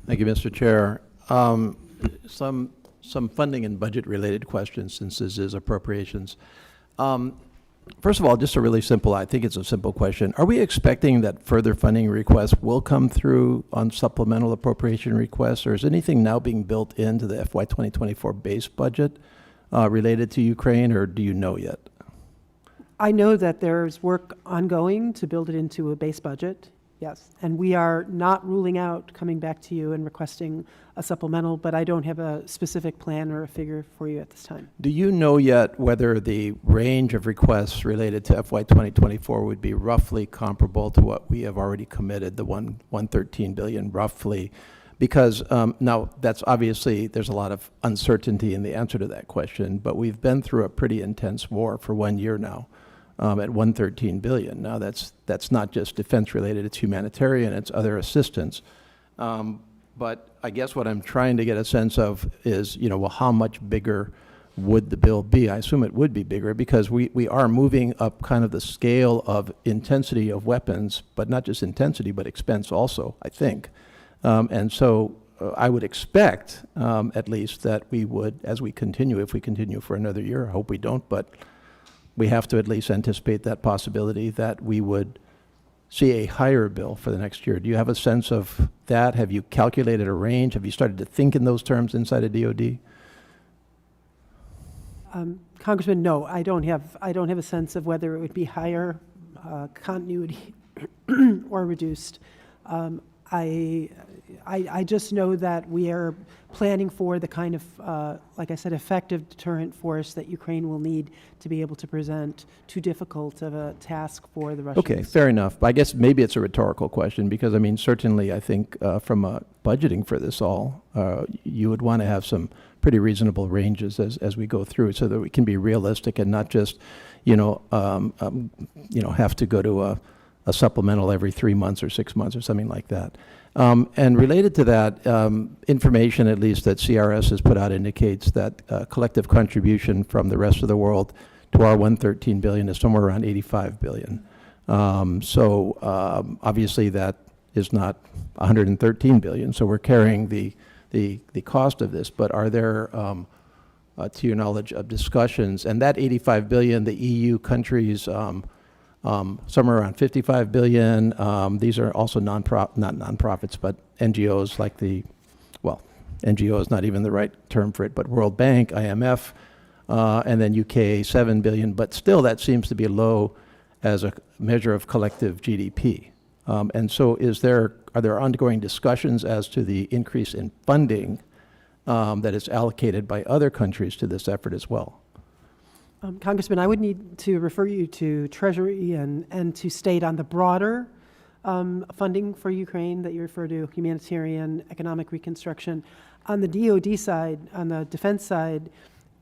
Thank you, Mr. Chair. Some funding and budget-related questions, since this is appropriations. First of all, just a really simple, I think it's a simple question. Are we expecting that further funding requests will come through on supplemental appropriation requests, or is anything now being built into the FY 2024 base budget related to Ukraine, or do you know yet? I know that there's work ongoing to build it into a base budget, yes. And we are not ruling out coming back to you and requesting a supplemental, but I don't have a specific plan or a figure for you at this time. Do you know yet whether the range of requests related to FY 2024 would be roughly comparable to what we have already committed, the 113 billion roughly? Because now that's obviously, there's a lot of uncertainty in the answer to that question, but we've been through a pretty intense war for 1 year now. At 113 billion. Now that's not just defense related, it's humanitarian, it's other assistance. But I guess what I'm trying to get a sense of is, well, how much bigger would the bill be? I assume it would be bigger because we are moving up kind of the scale of intensity of weapons, but not just intensity, but expense also, I think. And so I would expect, at least, that we would, as we continue, if we continue for another year, I hope we don't, but we have to at least anticipate that possibility that we would see a higher bill for the next year. Do you have a sense of that? Have you calculated a range? Have you started to think in those terms inside of DOD? Congressman, no, I don't have a sense of whether it would be higher, continuity, or reduced. I just know that we are planning for the kind of, like I said, effective deterrent force that Ukraine will need to be able to present too difficult of a task for the Russians. Okay, fair enough. I guess maybe it's a rhetorical question because, I mean, certainly I think from budgeting for this all, you would want to have some pretty reasonable ranges as we go through it so that we can be realistic and not just, have to go to a supplemental every 3 months or 6 months or something like that. And related to that, information at least that CRS has put out indicates that collective contribution from the rest of the world to our 113 billion is somewhere around 85 billion. So obviously that is not 113 billion, so we're carrying the cost of this, but are there, to your knowledge, of discussions, and that 85 billion, the EU countries, somewhere around 55 billion. These are also not nonprofits, but NGOs like NGO is not even the right term for it, but World Bank, IMF, and then UK 7 billion, but still that seems to be low as a measure of collective GDP. And so are there ongoing discussions as to the increase in funding that is allocated by other countries to this effort as well? Congressman, I would need to refer you to Treasury and to state on the broader funding for Ukraine that you refer to, humanitarian, economic reconstruction. On the DoD side, on the defense side,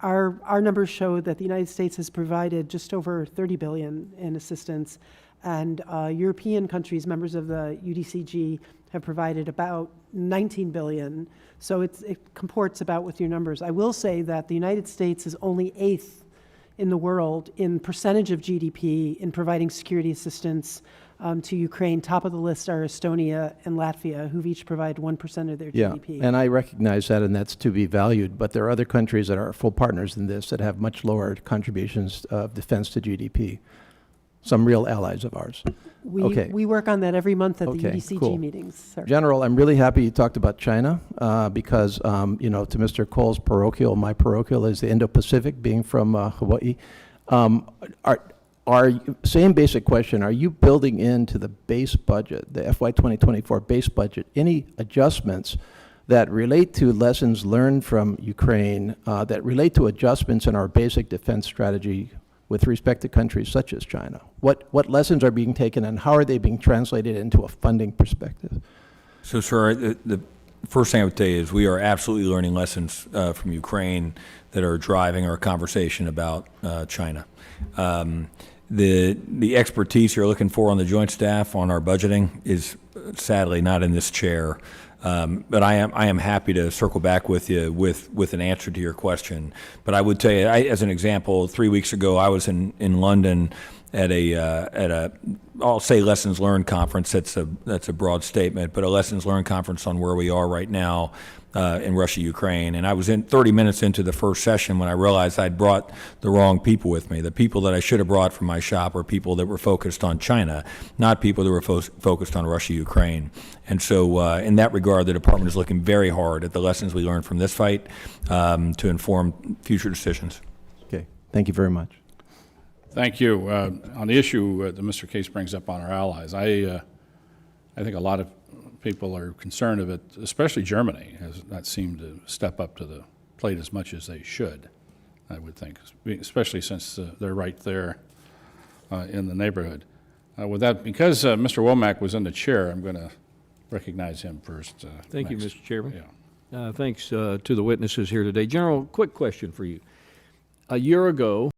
our numbers show that the United States has provided just over 30 billion in assistance, and European countries, members of the UDCG, have provided about 19 billion. So it comports about with your numbers. I will say that the United States is only 8th in the world in percentage of GDP in providing security assistance to Ukraine. Top of the list are Estonia and Latvia, who've each provided 1% of their GDP. Yeah, and I recognize that, and that's to be valued, but there are other countries that are full partners in this that have much lower contributions of defense to GDP. Some real allies of ours. We work on that every month at the UDCG cool. meetings, sir. General, I'm really happy you talked about China because, to Mr. Cole's parochial, my parochial is the Indo-Pacific, being from Hawaii. Same basic question, are you building into the base budget, the FY 2024 base budget, any adjustments that relate to lessons learned from Ukraine, that relate to adjustments in our basic defense strategy with respect to countries such as China? What lessons are being taken and how are they being translated into a funding perspective? So, sir, the first thing I would say is we are absolutely learning lessons from Ukraine that are driving our conversation about China. The expertise you're looking for on the Joint Staff on our budgeting is sadly not in this chair. But I am happy to circle back with you with an answer to your question. But I would tell you, as an example, 3 weeks ago, I was in London at a I'll say lessons learned conference. That's a broad statement, but a lessons learned conference on where we are right now in Russia, Ukraine. And I was in 30 minutes into the first session when I realized I'd brought the wrong people with me. The people that I should have brought from my shop were people that were focused on China, not people that were focused on Russia, Ukraine. And so in that regard, the department is looking very hard at the lessons we learned from this fight to inform future decisions. Okay, thank you very much. Thank you. On the issue that Mr. Case brings up on our allies, I think a lot of people are concerned of it, especially Germany has not seemed to step up to the plate as much as they should, I would think, especially since they're right there in the neighborhood. With that, because Mr. Womack was in the chair, I'm going to recognize him first. Thank you, next. Mr. Chairman. Yeah. Thanks to the witnesses here today. General, quick question for you. A year ago,